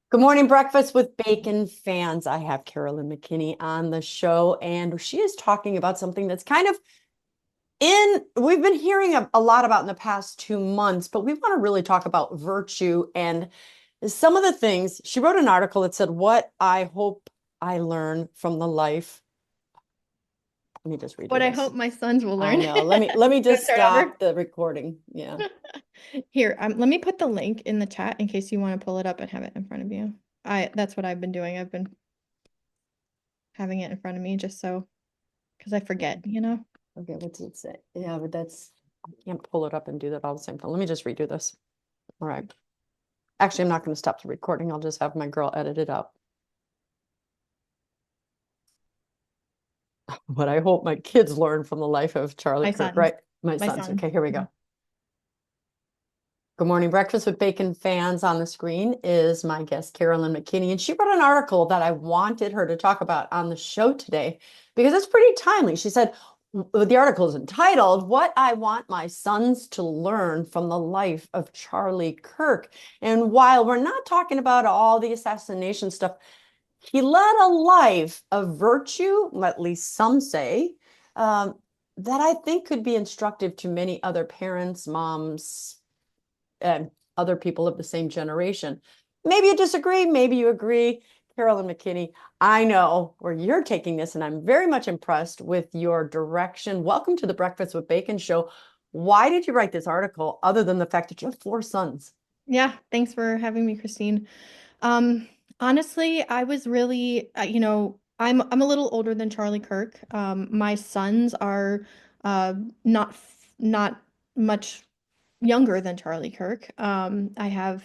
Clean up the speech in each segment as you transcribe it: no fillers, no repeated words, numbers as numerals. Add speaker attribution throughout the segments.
Speaker 1: Good morning, Breakfast with Bacon fans. I have Carolyn McKinney on the show, and she is talking about something that's kind of we've been hearing a lot about in the past 2 months, but we want to really talk about virtue and some of the things. She wrote an article that said, "What I hope I learn from the life." Let me just redo
Speaker 2: What I
Speaker 1: this.
Speaker 2: hope my sons will
Speaker 1: I
Speaker 2: learn.
Speaker 1: know. Let me
Speaker 2: Go
Speaker 1: just
Speaker 2: start over.
Speaker 1: stop the recording. Yeah.
Speaker 2: Here, let me put the link in the chat in case you want to pull it up and have it in front of you. That's what I've been doing. I've been having it in front of me just so because I forget.
Speaker 1: Okay, what does it say? Yeah, but I can't pull it up and do that all the same time. Let me just redo this. All right. Actually, I'm not going to stop the recording. I'll just have my girl edit it out. What I hope my kids learn from the life of Charlie
Speaker 2: My
Speaker 1: Kirk,
Speaker 2: sons.
Speaker 1: right? My
Speaker 2: My
Speaker 1: sons.
Speaker 2: sons.
Speaker 1: Okay, here we
Speaker 2: Mhm.
Speaker 1: go. Good morning, Breakfast with Bacon fans. On the screen is my guest, Carolyn McKinney, and she wrote an article that I wanted her to talk about on the show today because it's pretty timely. She said, the article is entitled, "What I Want My Sons to Learn from the Life of Charlie Kirk." And while we're not talking about all the assassination stuff, he led a life of virtue, at least some say, um, that I think could be instructive to many other parents, moms, and other people of the same generation. Maybe you disagree, maybe you agree. Carolyn McKinney, I know where you're taking this, and I'm very much impressed with your direction. Welcome to the Breakfast with Bacon show. Why did you write this article other than the fact that you have 4 sons?
Speaker 2: Yeah, thanks for having me, Christine. Um, Honestly, I was really, I'm a little older than Charlie Kirk. My sons are uh not much younger than Charlie Kirk. I have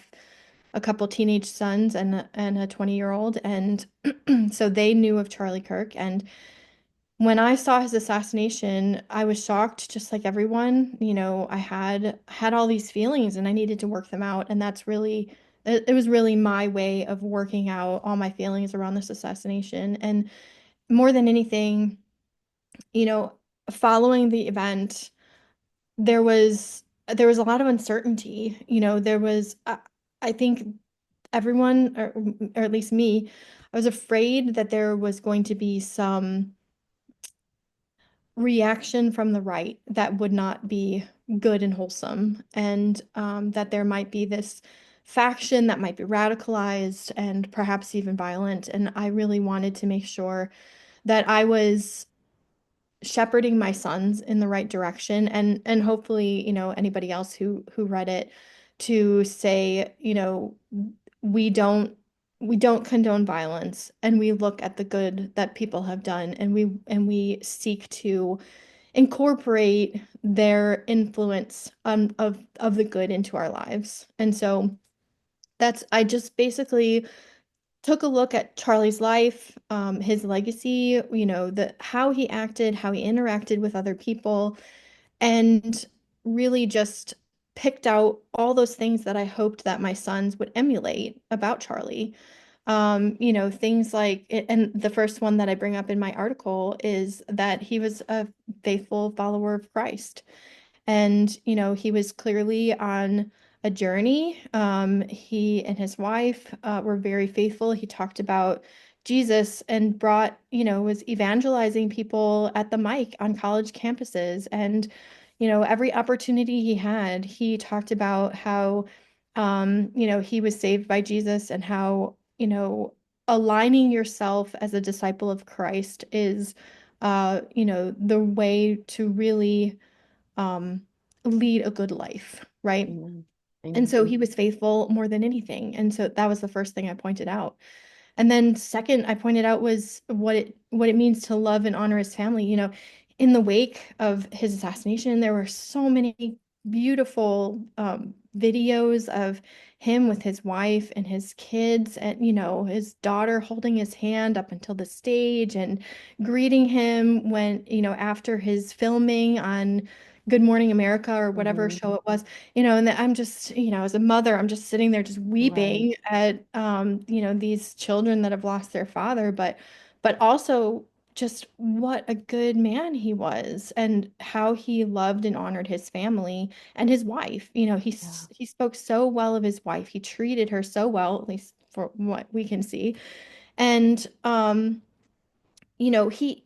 Speaker 2: a couple teenage sons and a 20-year-old, and so they knew of Charlie Kirk. And when I saw his assassination, I was shocked, just like everyone. I had all these feelings, and I needed to work them out. And it was really my way of working out all my feelings around this assassination. And more than anything, you know, following the event, there was a lot of uncertainty. I think everyone, or at least me, I was afraid that there was going to be some reaction from the right that would not be good and wholesome, and that there might be this faction that might be radicalized and perhaps even violent. And I really wanted to make sure that I was shepherding my sons in the right direction, and hopefully, anybody else who read it, to say, we don't we don't condone violence, and we look at the good that people have done, and we seek to incorporate their influence of the good into our lives. And so that's I just basically took a look at Charlie's life, his legacy, the how he acted, how he interacted with other people, and really just picked out all those things that I hoped that my sons would emulate about Charlie. Things like, and the first one that I bring up in my article is that he was a faithful follower of Christ. And, he was clearly on a journey. He and his wife were very faithful. He talked about Jesus and was evangelizing people at the mic on college campuses. And, every opportunity he had, he talked about how, he was saved by Jesus, and how, aligning yourself as a disciple of Christ is, the way to really um, lead a good life, right?
Speaker 1: Amen.
Speaker 2: And
Speaker 1: Amen.
Speaker 2: so he was faithful more than anything. And so that was the first thing I pointed out. And then second, I pointed out was what it means to love and honor his family. In the wake of his assassination, there were so many beautiful videos of him with his wife and his kids, and his daughter holding his hand up until the stage and greeting him when, after his filming on Good Morning America or whatever
Speaker 1: Mhm.
Speaker 2: show it was. And I'm just, as a mother, I'm just sitting there just
Speaker 1: Right.
Speaker 2: weeping at, these children that have lost their father, but also just what a good man he was, and how he loved and honored his family and his wife.
Speaker 1: Yeah.
Speaker 2: He spoke so well of his wife. He treated her so well, at least for what we can see. And you know, he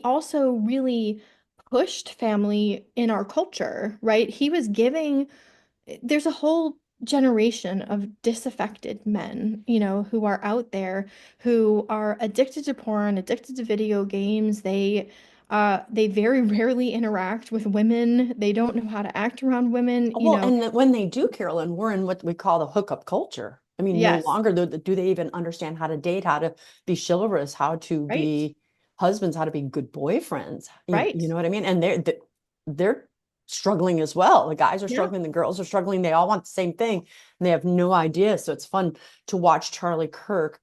Speaker 2: also really pushed family in our culture, right? He was giving, there's a whole generation of disaffected men, you know, who are out there who are addicted to porn, addicted to video games. They very rarely interact with women. They don't know how to act around women, you
Speaker 1: Well,
Speaker 2: know.
Speaker 1: and when they do, Carolyn, we're in what we call the hookup culture. I mean, no
Speaker 2: Yes,
Speaker 1: longer do they even understand how to date, how to be chivalrous, how to
Speaker 2: right,
Speaker 1: be husbands, how to be good boyfriends.
Speaker 2: right.
Speaker 1: You know what I mean? And they're struggling as well. The guys are
Speaker 2: Yeah.
Speaker 1: struggling, the girls are struggling. They all want the same thing, and they have no idea. So it's fun to watch Charlie Kirk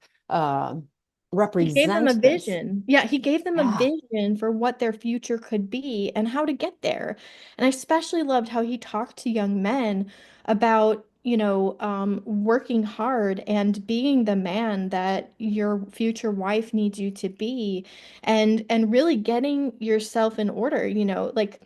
Speaker 2: He gave them a
Speaker 1: represent this.
Speaker 2: vision. Yeah, he gave them a
Speaker 1: Yeah,
Speaker 2: vision for what their future could be and how to get there. And I especially loved how he talked to young men about, you know, working hard and being the man that your future wife needs you to be, and really getting yourself in order, you know, like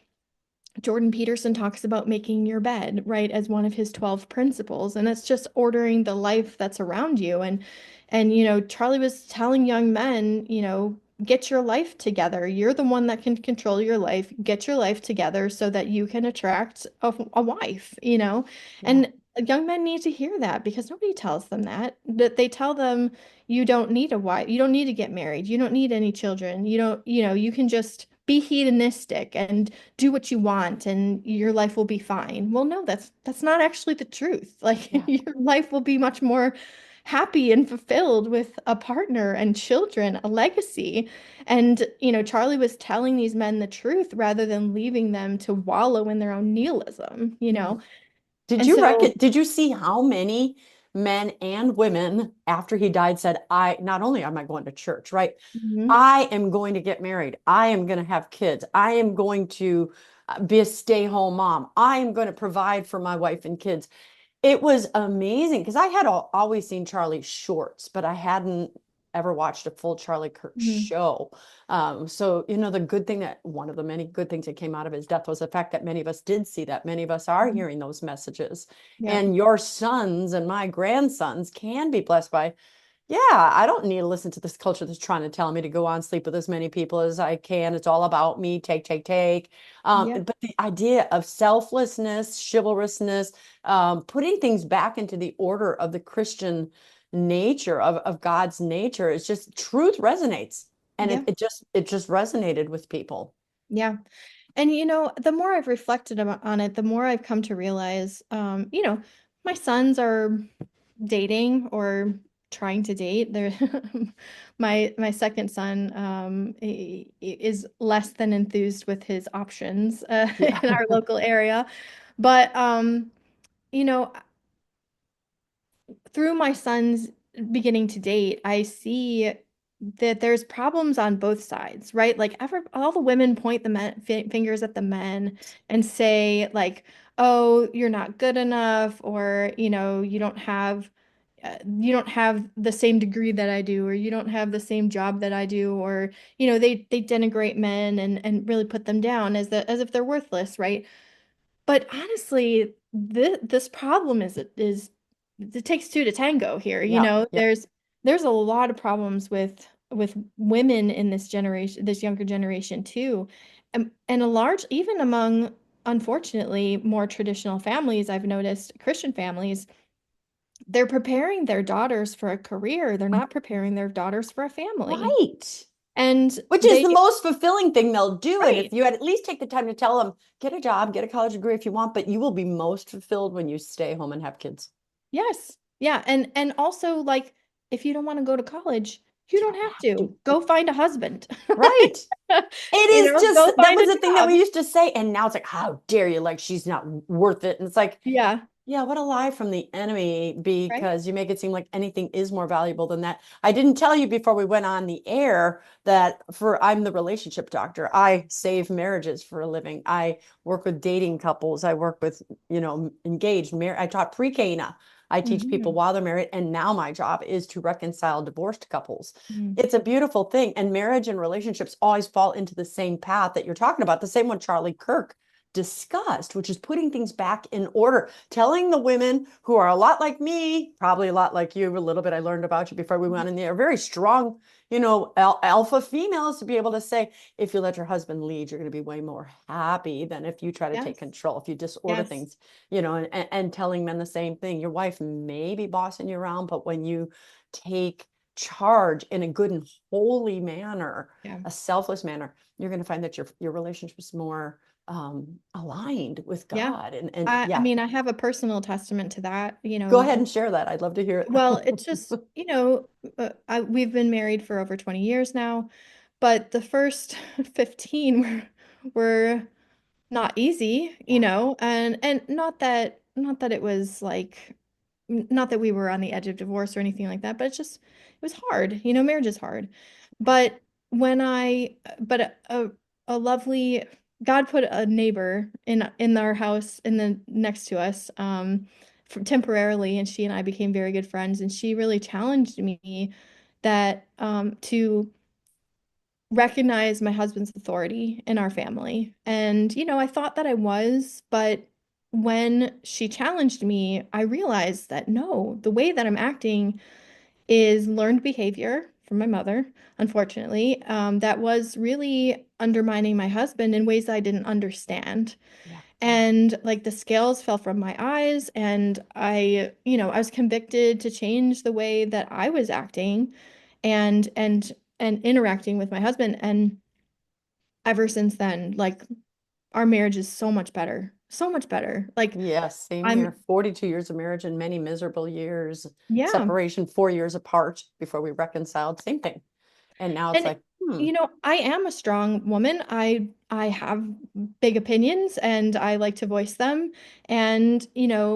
Speaker 2: Jordan Peterson talks about making your bed, right, as one of his 12 principles. And it's just ordering the life that's around you. And you know, Charlie was telling young men, you know, get your life together. You're the one that can control your life. Get your life together so that you can attract a wife, you know.
Speaker 1: yeah,
Speaker 2: And young men need to hear that because nobody tells them that. That they tell them you don't need a wife, you don't need to get married, you don't need any children, you don't, you know, you can just be hedonistic and do what you want and your life will be fine. Well, no, that's not actually the truth. Like
Speaker 1: yeah.
Speaker 2: your life will be much more happy and fulfilled with a partner and children, a legacy. And, you know, Charlie was telling these men the truth rather than leaving them to wallow in their own nihilism, you
Speaker 1: Yeah.
Speaker 2: know? And so,
Speaker 1: Did you see how many men and women after he died said, I not only am I going to church, right?
Speaker 2: mhm,
Speaker 1: I am going to get married. I am going to have kids. I am going to be a stay-home mom. I am going to provide for my wife and kids. It was amazing because I had always seen Charlie shorts, but I hadn't ever watched a full Charlie Kirk
Speaker 2: mhm,
Speaker 1: show. So, you know, the good thing that one of the many good things that came out of his death was the fact that many of us did see that. Many of us are
Speaker 2: mhm,
Speaker 1: hearing those messages.
Speaker 2: yeah,
Speaker 1: And your sons and my grandsons can be blessed by, yeah, I don't need to listen to this culture that's trying to tell me to go on, sleep with as many people as I can. It's all about me, take, take, take.
Speaker 2: yeah,
Speaker 1: But the idea of selflessness, chivalrousness, putting things back into the order of the Christian nature of God's nature is just truth resonates. And
Speaker 2: yeah,
Speaker 1: it just resonated with people.
Speaker 2: yeah. And you know, the more I've reflected on it, the more I've come to realize, you know, my sons are dating or trying to date. They're my second son he is less than enthused with his options
Speaker 1: Yeah.
Speaker 2: in our local area. But you know, through my son's beginning to date, I see that there's problems on both sides, right? Like all the women point the fingers at the men and say like, "Oh, you're not good enough," or you know, you don't have the same degree that I do, or you don't have the same job that I do, or you know, they denigrate men and really put them down as if they're worthless, right? But honestly, this problem is it takes two to tango here. You
Speaker 1: Yeah.
Speaker 2: know,
Speaker 1: Yeah.
Speaker 2: there's a lot of problems with women in this generation, this younger generation too, and a large even among unfortunately more traditional families. I've noticed Christian families, they're preparing their daughters for a career. They're not preparing their daughters for a family,
Speaker 1: Right.
Speaker 2: and
Speaker 1: Which is
Speaker 2: they
Speaker 1: the most fulfilling thing they'll do. And if
Speaker 2: right.
Speaker 1: you had at least take the time to tell them, get a job, get a college degree if you want, but you will be most fulfilled when you stay home and have kids.
Speaker 2: Yes. Yeah. And also like if you don't want to go to college, you
Speaker 1: You
Speaker 2: don't
Speaker 1: don't
Speaker 2: have
Speaker 1: have
Speaker 2: to.
Speaker 1: to.
Speaker 2: Go find a husband.
Speaker 1: Right. It
Speaker 2: You
Speaker 1: is
Speaker 2: know,
Speaker 1: just
Speaker 2: go
Speaker 1: that
Speaker 2: find
Speaker 1: was
Speaker 2: a
Speaker 1: the thing that we
Speaker 2: job.
Speaker 1: used to say. And now it's like, how dare you? Like she's not worth it. And it's like,
Speaker 2: Yeah.
Speaker 1: yeah, what a lie from the enemy,
Speaker 2: Right.
Speaker 1: because you make it seem like anything is more valuable than that. I didn't tell you before we went on the air that I'm the relationship doctor. I save marriages for a living. I work with dating couples. I work with, you know, engaged married. I taught pre-K now. I teach people
Speaker 2: Hmm.
Speaker 1: while they're married. And now my job is to reconcile divorced couples.
Speaker 2: Hmm.
Speaker 1: It's a beautiful thing. And marriage and relationships always fall into the same path that you're talking about, the same one Charlie Kirk discussed, which is putting things back in order, telling the women who are a lot like me, probably a lot like you, a little bit I learned about you before we went in there, very strong, alpha females, to be able to say, if you let your husband lead, you're going to be way more happy than if you try to take
Speaker 2: Yes.
Speaker 1: control, if you disorder
Speaker 2: Yes.
Speaker 1: things, and telling men the same thing. Your wife may be bossing you around, but when you take charge in a good and holy manner,
Speaker 2: Yeah.
Speaker 1: a selfless manner, you're going to find that your relationship is more aligned with
Speaker 2: Yeah.
Speaker 1: God. And
Speaker 2: I
Speaker 1: yeah,
Speaker 2: mean, I have a personal testament to that,
Speaker 1: go ahead and share that. I'd love to hear
Speaker 2: well, it's
Speaker 1: it.
Speaker 2: just, we've been married for over 20 years now, but the first 15 were not easy,
Speaker 1: Yeah,
Speaker 2: and not that it was like not that we were on the edge of divorce or anything like that, but it was hard. Marriage is hard. But when I but a lovely God put a neighbor in our house in the next to us temporarily, and she and I became very good friends, and she really challenged me that to recognize my husband's authority in our family. And, I thought that I was, but when she challenged me, I realized that no, the way that I'm acting is learned behavior from my mother, unfortunately, that was really undermining my husband in ways that I didn't understand.
Speaker 1: yeah, yeah.
Speaker 2: And like the scales fell from my eyes, and I was convicted to change the way that I was acting and interacting with my husband. And ever since then, like our marriage is so much better. So much better. Like
Speaker 1: Yes, same
Speaker 2: I'm
Speaker 1: here. 42 years of marriage and many miserable years.
Speaker 2: yeah.
Speaker 1: Separation, 4 years apart before we reconciled. Same thing. And now it's
Speaker 2: And
Speaker 1: like,
Speaker 2: I am a strong woman. I have big opinions and I like to voice them. And,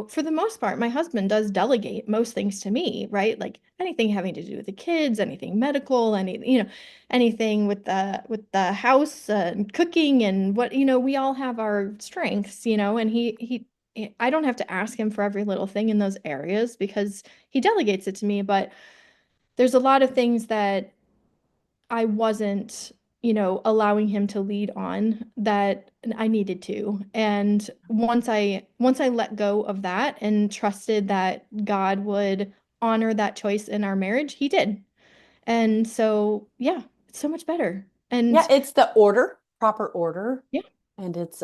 Speaker 2: for the most part, my husband does delegate most things to me, right? Like anything having to do with the kids, anything medical, anything with the house and cooking and what, we all have our strengths, and I don't have to ask him for every little thing in those areas because he delegates it to me, but there's a lot of things that I wasn't, allowing him to lead on that I needed to. And once I let go of that and trusted that God would honor that choice in our marriage, he did. And so, yeah, it's so much better.
Speaker 1: yeah,
Speaker 2: And
Speaker 1: it's the order, proper order.
Speaker 2: yeah,
Speaker 1: And it's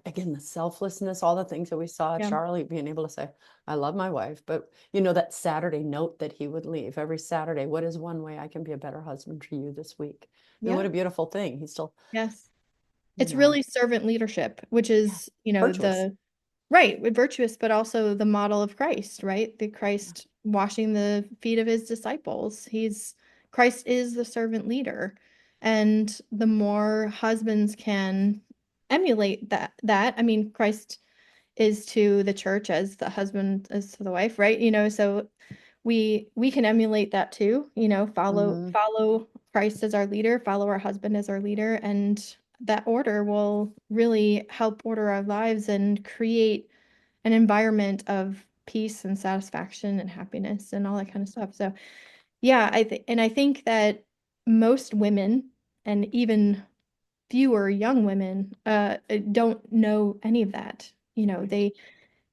Speaker 1: again the selflessness, all the things that we saw
Speaker 2: yeah,
Speaker 1: Charlie being able to say, I love my wife, but that Saturday note that he would leave every Saturday, what is one way I can be a better husband for you this week? I mean,
Speaker 2: yeah,
Speaker 1: what a beautiful thing. He's still,
Speaker 2: yes.
Speaker 1: you
Speaker 2: It's
Speaker 1: know,
Speaker 2: really servant leadership, which
Speaker 1: yeah,
Speaker 2: is,
Speaker 1: virtuous.
Speaker 2: right, with virtuous, but also the model of Christ, right? The
Speaker 1: Yeah.
Speaker 2: Christ washing the feet of his disciples. Christ is the servant leader. And the more husbands can emulate that, I mean, Christ is to the church as the husband is to the wife, right? So we can emulate that too, follow
Speaker 1: Mhm.
Speaker 2: follow Christ as our leader, follow our husband as our leader, and that order will really help order our lives and create an environment of peace and satisfaction and happiness and all that kind of stuff. So yeah, I think that most women and even fewer young women don't know any of that.
Speaker 1: Look,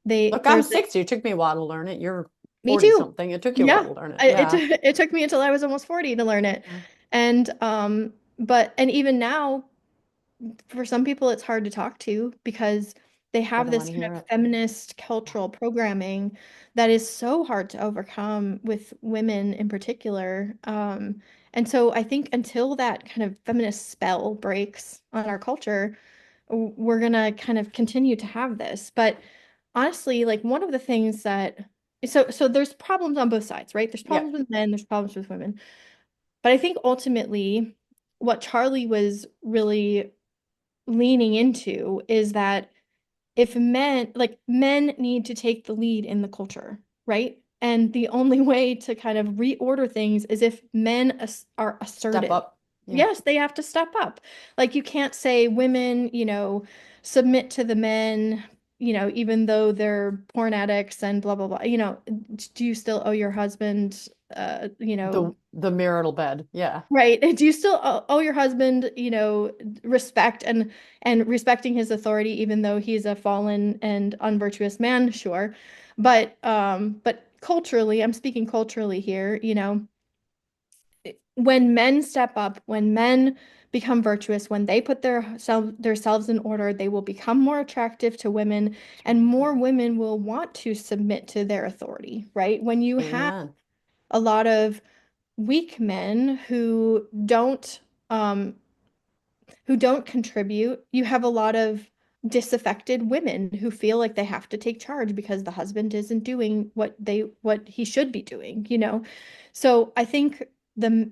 Speaker 1: I'm
Speaker 2: There's
Speaker 1: 60. It took me a while to learn it. You're
Speaker 2: Me
Speaker 1: 40
Speaker 2: too.
Speaker 1: something. It took you a while
Speaker 2: Yeah.
Speaker 1: to learn it.
Speaker 2: It
Speaker 1: Yeah.
Speaker 2: it took me until I was almost 40 to learn it.
Speaker 1: Yeah.
Speaker 2: And but even now for some people it's hard to talk to because they have
Speaker 1: Doesn't
Speaker 2: this
Speaker 1: want to
Speaker 2: kind
Speaker 1: hear
Speaker 2: of
Speaker 1: it.
Speaker 2: feminist
Speaker 1: Yeah.
Speaker 2: cultural programming that is so hard to overcome with women in particular. And so I think until that kind of feminist spell breaks on our culture, we're gonna kind of continue to have this. But honestly, like one of the things that so there's problems on both sides, right? There's
Speaker 1: Yeah.
Speaker 2: problems with men, there's problems with women. But I think ultimately what Charlie was really leaning into is that if men need to take the lead in the culture, right? And the only way to kind of reorder things is if men are
Speaker 1: Step
Speaker 2: assertive.
Speaker 1: up. Yeah.
Speaker 2: Yes, they have to step up. Like you can't say women, submit to the men, even though they're porn addicts and blah blah blah, do you still owe your husband,
Speaker 1: The marital bed. Yeah.
Speaker 2: right? Do you still owe your husband, respect and respecting his authority, even though he's a fallen and unvirtuous man? Sure, but culturally, I'm speaking culturally here. When men step up, when men become virtuous, when they put themselves in order, they will become more attractive to women, and more women will want to submit to their authority, right? When you have
Speaker 1: Amen.
Speaker 2: a lot of weak men um, who don't contribute, you have a lot of disaffected women who feel like they have to take charge because the husband isn't doing what he should be doing. So I think the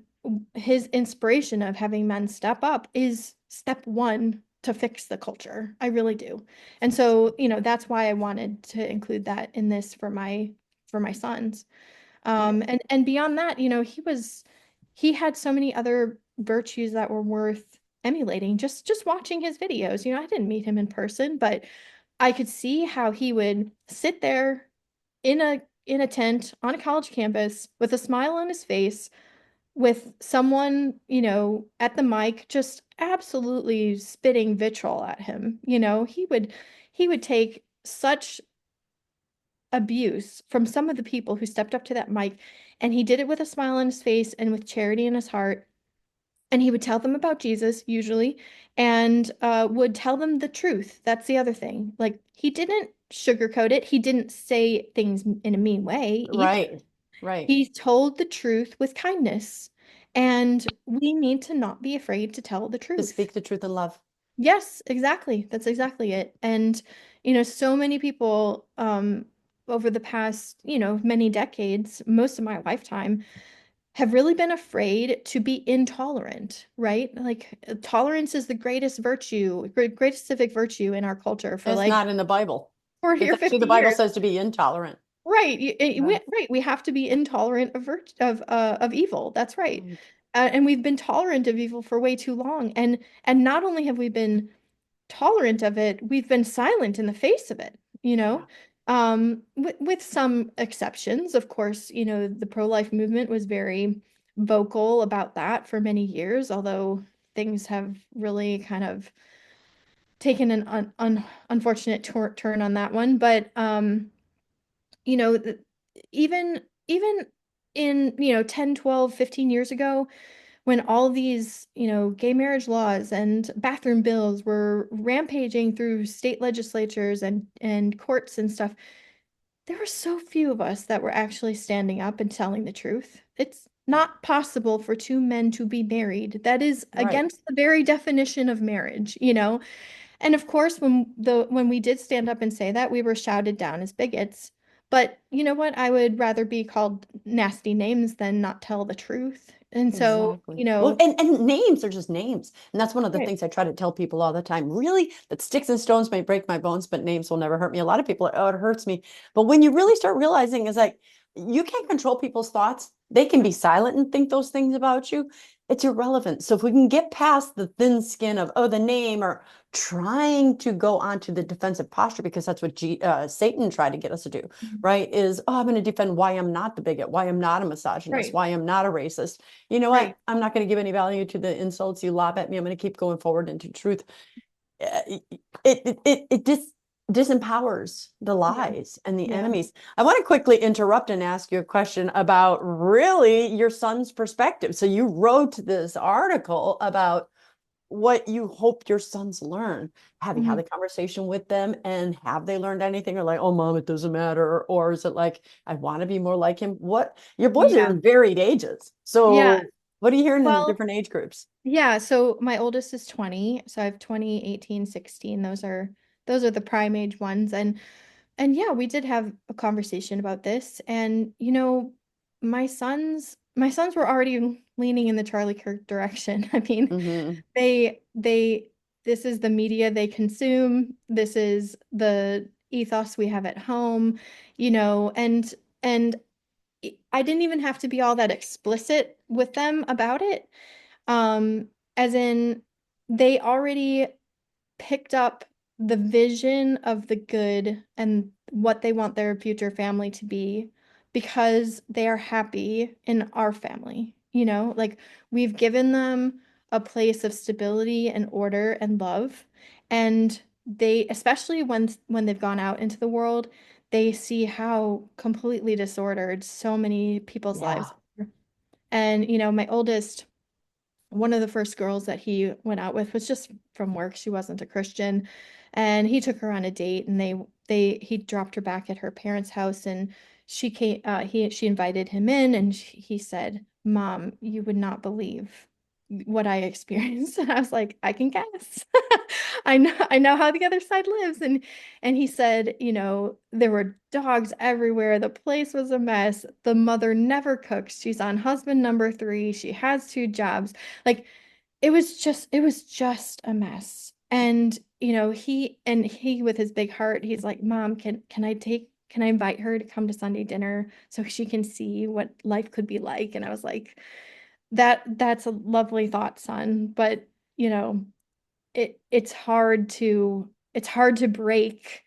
Speaker 2: his inspiration of having men step up is step one to fix the culture. I really do. And so, that's why I wanted to include that in this for my sons.
Speaker 1: Yeah.
Speaker 2: And beyond that, he had so many other virtues that were worth emulating. Just watching his videos. I didn't meet him in person, but I could see how he would sit there in a tent on a college campus with a smile on his face, with someone, at the mic, just absolutely spitting vitriol at him. He would take such abuse from some of the people who stepped up to that mic, and he did it with a smile on his face and with charity in his heart. And he would tell them about Jesus, usually, and would tell them the truth. That's the other thing. Like, he didn't sugarcoat it. He didn't say things in a mean way either.
Speaker 1: Right. Right.
Speaker 2: He told the truth with kindness. And we need to not be afraid to tell the
Speaker 1: To
Speaker 2: truth.
Speaker 1: speak the truth in love.
Speaker 2: Yes, exactly. That's exactly it. And, so many people over the past, many decades, most of my lifetime, have really been afraid to be intolerant, right? Like, tolerance is the greatest virtue, greatest civic virtue in our culture for
Speaker 1: It's
Speaker 2: like
Speaker 1: not in the Bible.
Speaker 2: 40
Speaker 1: It's
Speaker 2: or
Speaker 1: actually
Speaker 2: 50
Speaker 1: the Bible
Speaker 2: years.
Speaker 1: says to be intolerant.
Speaker 2: Right.
Speaker 1: Yeah.
Speaker 2: Right. We have to be intolerant of evil. That's right.
Speaker 1: Right.
Speaker 2: And we've been tolerant of evil for way too long. And not only have we been tolerant of it, we've been silent in the face of it,
Speaker 1: Yeah.
Speaker 2: with some exceptions. Of course, the pro-life movement was very vocal about that for many years, although things have really kind of taken an unfortunate turn on that one. But you know, th- even in, 10, 12, 15 years ago, when all these, gay marriage laws and bathroom bills were rampaging through state legislatures and courts and stuff, there were so few of us that were actually standing up and telling the truth. It's not possible for two men to be married. That is
Speaker 1: Right.
Speaker 2: against the very definition of marriage. And of course, when we did stand up and say that, we were shouted down as bigots. But you know what? I would rather be called nasty names than not tell the truth. And so,
Speaker 1: Exactly. Well, and names are just names. And that's one of the
Speaker 2: right,
Speaker 1: things I try to tell people all the time. Really, that sticks and stones may break my bones, but names will never hurt me. A lot of people, oh, it hurts me. But when you really start realizing is like, you can't control people's thoughts. They can be silent and think those things about you. It's irrelevant. So if we can get past the thin skin of, oh, the name, or trying to go onto the defensive posture, because that's what Satan tried to get us to do, right? Is, oh, I'm going to defend why I'm not the bigot, why I'm not a misogynist,
Speaker 2: right,
Speaker 1: why I'm not a racist. You know what?
Speaker 2: right.
Speaker 1: I'm not going to give any value to the insults you lob at me. I'm going to keep going forward into truth. It disempowers the
Speaker 2: Yeah,
Speaker 1: lies and the
Speaker 2: yeah.
Speaker 1: enemies. I want to quickly interrupt and ask you a question about really your son's perspective. So you wrote this article about what you hope your sons learn. Have you had
Speaker 2: Mhm.
Speaker 1: a conversation with them, and have they learned anything? Or like, oh, mom, it doesn't matter? Or is it like, I want to be more like him? What, your boys are
Speaker 2: Yeah,
Speaker 1: in varied ages.
Speaker 2: yeah.
Speaker 1: So what are you hearing in the
Speaker 2: Well,
Speaker 1: different age groups?
Speaker 2: yeah, so my oldest is 20, so I have 20, 18, 16. Those are the prime age ones. And yeah, we did have a conversation about this. And my sons were already leaning in the Charlie Kirk direction. I mean,
Speaker 1: Mm-hmm.
Speaker 2: they this is the media they consume. This is the ethos we have at home, and I didn't even have to be all that explicit with them about it. As in, they already picked up the vision of the good and what they want their future family to be because they are happy in our family. Like we've given them a place of stability and order and love. And they, especially when they've gone out into the world, they see how completely disordered so many people's lives
Speaker 1: Yeah.
Speaker 2: are. And, my oldest, one of the first girls that he went out with was just from work. She wasn't a Christian, and he took her on a date, and he dropped her back at her parents' house, and she invited him in, and he said, "Mom, you would not believe what I experienced." And I was like, "I can guess. I know how the other side lives." And he said, there were dogs everywhere. The place was a mess. The mother never cooks. She's on husband number three. She has two jobs. Like it was just a mess. And he with his big heart, he's like, "Mom, can I invite her to come to Sunday dinner so she can see what life could be like?" And I was like, that's a lovely thought, son. But you know, it's hard to break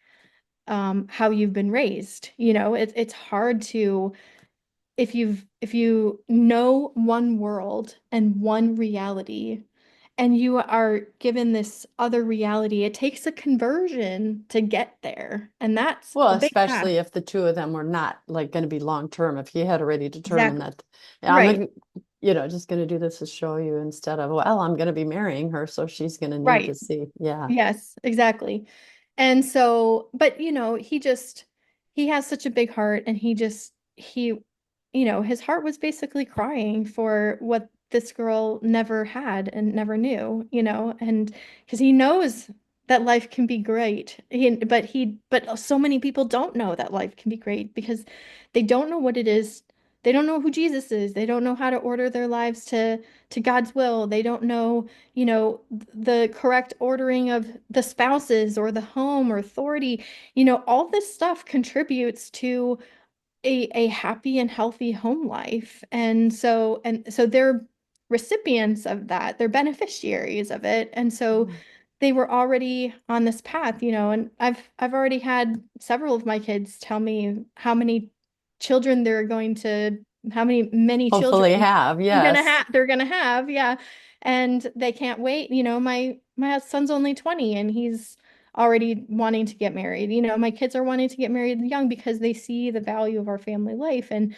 Speaker 2: how you've been raised. It's hard to, if you know one world and one reality and you are given this other reality, it takes a conversion to get there, and that's
Speaker 1: Well,
Speaker 2: a big path.
Speaker 1: especially if the two of them were not like going to be long term, if he had already determined
Speaker 2: Exactly.
Speaker 1: that I'm
Speaker 2: Right.
Speaker 1: like, just going to do this to show you instead of, well, I'm going to be marrying her, so she's going to need to
Speaker 2: Right.
Speaker 1: see. Yeah.
Speaker 2: Yes, exactly. And so, but he has such a big heart, and his heart was basically crying for what this girl never had and never knew, and because he knows that life can be great. But so many people don't know that life can be great because they don't know what it is. They don't know who Jesus is. They don't know how to order their lives to God's will. They don't know the correct ordering of the spouses or the home or authority. All this stuff contributes to a happy and healthy home life. And so they're recipients of that. They're beneficiaries of it. And so
Speaker 1: Yeah.
Speaker 2: they were already on this path, and I've already had several of my kids tell me children they're going to how many children
Speaker 1: Hopefully have, yes.
Speaker 2: they're gonna have, yeah. And they can't wait. My son's only 20 and he's already wanting to get married. My kids are wanting to get married young because they see the value of our family life, and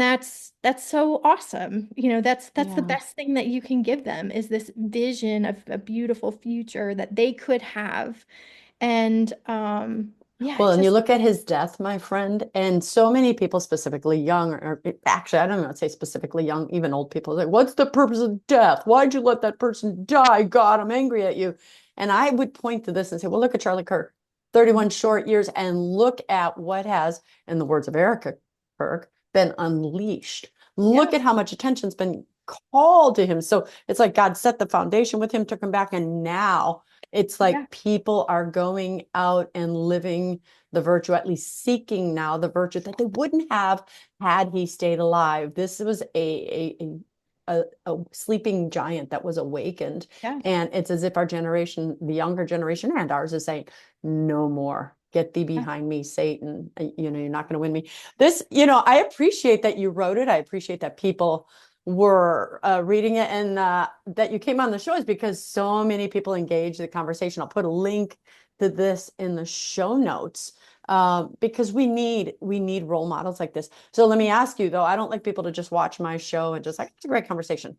Speaker 2: that's so awesome. That's the
Speaker 1: Yeah.
Speaker 2: best thing that you can give them is this vision of a beautiful future that they could have. And yeah,
Speaker 1: Well,
Speaker 2: it
Speaker 1: and you
Speaker 2: just
Speaker 1: look at his death, my friend, and so many people, specifically young, or actually, I don't even want to say specifically young, even old people, like, what's the purpose of death? Why'd you let that person die? God, I'm angry at you. And I would point to this and say, well, look at Charlie Kirk, 31 short years, and look at what has, in the words of Erica Kirk, been unleashed.
Speaker 2: yeah,
Speaker 1: Look at how much attention's been called to him. So it's like God set the foundation with him, took him back, and now it's
Speaker 2: yeah,
Speaker 1: like people are going out and living the virtue, at least seeking now the virtue that they wouldn't have had he stayed alive. This was a sleeping giant that was awakened.
Speaker 2: yeah,
Speaker 1: And it's as if our generation, the younger generation and ours, is saying, no more. Get thee
Speaker 2: yeah.
Speaker 1: behind me, Satan. You're not going to win me. This, I appreciate that you wrote it. I appreciate that people were reading it and that you came on the show is because so many people engage the conversation. I'll put a link to this in the show notes because we need role models like this. So let me ask you though, I don't like people to just watch my show and just like, it's a great conversation.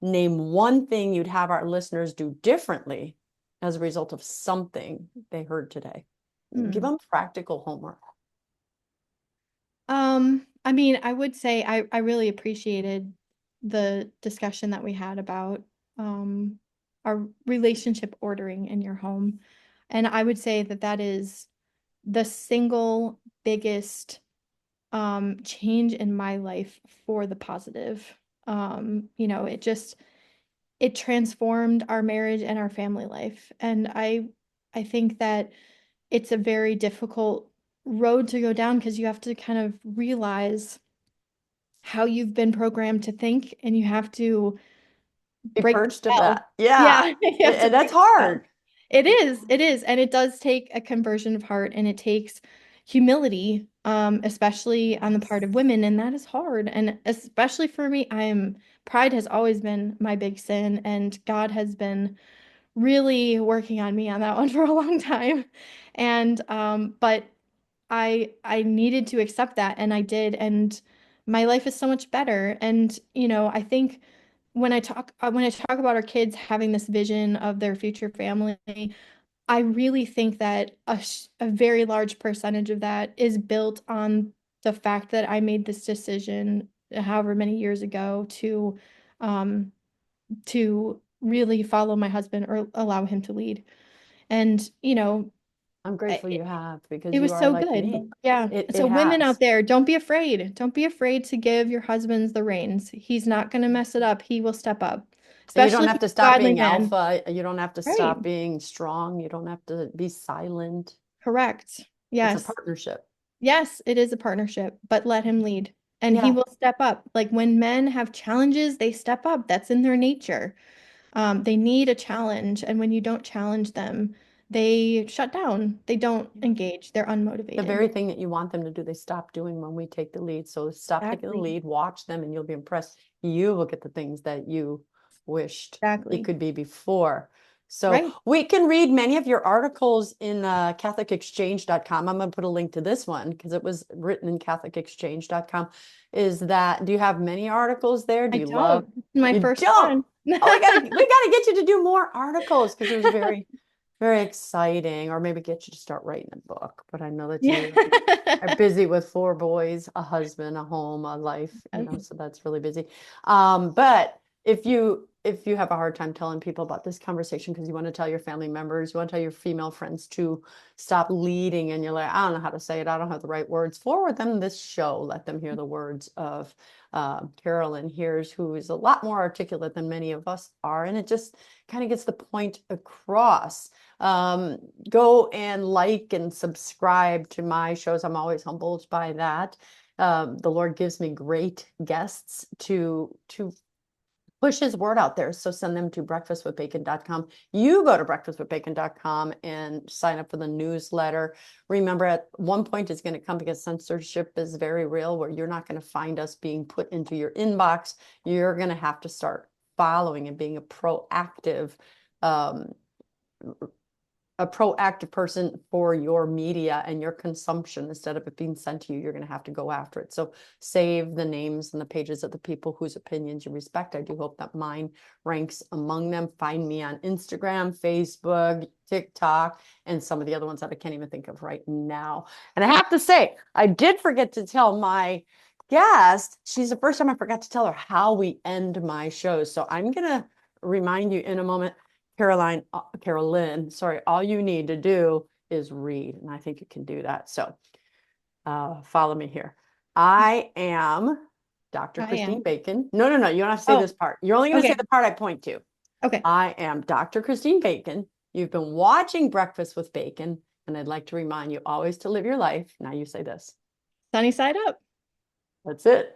Speaker 1: Name one thing you'd have our listeners do differently as a result of something they heard today. Give
Speaker 2: Hmm.
Speaker 1: them practical homework.
Speaker 2: I mean, I would say I really appreciated the discussion that we had about um, our relationship ordering in your home. And I would say that that is the single biggest change in my life for the positive. It transformed our marriage and our family life. And I think that it's a very difficult road to go down because you have to kind of realize how you've been programmed to think, and you have to
Speaker 1: Be
Speaker 2: break the
Speaker 1: purged of
Speaker 2: spell.
Speaker 1: that. Yeah.
Speaker 2: Yeah, you have to
Speaker 1: And that's
Speaker 2: break the spell.
Speaker 1: hard.
Speaker 2: It is, and it does take a conversion of heart, and it takes humility, especially on the part of women, and that is hard. And especially for me, pride has always been my big sin, and God has been really working on me on that one for a long time. And but I needed to accept that, and I did, and my life is so much better. And I think when I talk about our kids having this vision of their future family, I really think that a very large percentage of that is built on the fact that I made this decision however many years ago um, to really follow my husband or allow him to lead. And,
Speaker 1: I'm grateful
Speaker 2: it,
Speaker 1: you have, because
Speaker 2: it
Speaker 1: you
Speaker 2: was
Speaker 1: are
Speaker 2: so
Speaker 1: like
Speaker 2: good.
Speaker 1: me.
Speaker 2: Yeah.
Speaker 1: It
Speaker 2: So women out
Speaker 1: has.
Speaker 2: there, don't be afraid. Don't be afraid to give your husbands the reins. He's not going to mess it up. He will step up,
Speaker 1: And you don't
Speaker 2: especially
Speaker 1: have to
Speaker 2: a
Speaker 1: stop
Speaker 2: godly
Speaker 1: being
Speaker 2: man.
Speaker 1: alpha. You don't have to
Speaker 2: Right.
Speaker 1: stop being strong. You don't have to be silent.
Speaker 2: Correct.
Speaker 1: It's a
Speaker 2: Yes.
Speaker 1: partnership.
Speaker 2: Yes, it is a partnership, but let him lead and he
Speaker 1: Yeah.
Speaker 2: will step up. Like when men have challenges, they step up. That's in their nature. They need a challenge. And when you don't challenge them, they shut down. They don't engage. They're
Speaker 1: The
Speaker 2: unmotivated.
Speaker 1: very thing that you want them to do, they stop doing when we take the lead. So stop taking the
Speaker 2: Exactly.
Speaker 1: lead, watch them, and you'll be impressed. You will get the things that you wished it
Speaker 2: Exactly.
Speaker 1: could be before. So
Speaker 2: Right.
Speaker 1: we can read many of your articles in CatholicExchange.com. I'm going to put a link to this one because it was written in CatholicExchange.com. Do you have many articles there? Do
Speaker 2: I
Speaker 1: you love?
Speaker 2: don't. This is my
Speaker 1: You
Speaker 2: first
Speaker 1: don't.
Speaker 2: one.
Speaker 1: Oh, we gotta get you to do more articles, because it was very, very exciting. Or maybe get you to start writing a book. But I know that
Speaker 2: Yeah.
Speaker 1: you are busy with 4 boys, a husband, a home, a life, so that's really busy. But if you have a hard time telling people about this conversation because you want to tell your family members, you want to tell your female friends to stop leading, and you're like, I don't know how to say it, I don't have the right words, forward them this show. Let them hear the words of Carolyn here's, who is a lot more articulate than many of us are, and it just kind of gets the point across. Go and like and subscribe to my shows. I'm always humbled by that. The Lord gives me great guests to push his word out there. So send them to breakfastwithbacon.com. You go to breakfastwithbacon.com and sign up for the newsletter. Remember, at one point it's going to come, because censorship is very real, where you're not going to find us being put into your inbox. You're going to have to start following and being um, a proactive person for your media and your consumption. Instead of it being sent to you, you're going to have to go after it. So save the names and the pages of the people whose opinions you respect. I do hope that mine ranks among them. Find me on Instagram, Facebook, TikTok, and some of the other ones that I can't even think of right now. And I have to say, I did forget to tell my guest, she's the first time I forgot to tell her how we end my shows. So I'm going to remind you in a moment. Carolyn, sorry, all you need to do is read, and I think you can do that. So follow me here. I am Dr.
Speaker 2: I
Speaker 1: Christine
Speaker 2: am.
Speaker 1: Bacon. No, no, no, you don't have to say
Speaker 2: Oh,
Speaker 1: this part. You're only going to say
Speaker 2: okay.
Speaker 1: the part I point to.
Speaker 2: Okay.
Speaker 1: I am Dr. Christine Bacon. You've been watching Breakfast with Bacon, and I'd like to remind you always to live your life. Now you say this.
Speaker 2: Sunny side up.
Speaker 1: That's it.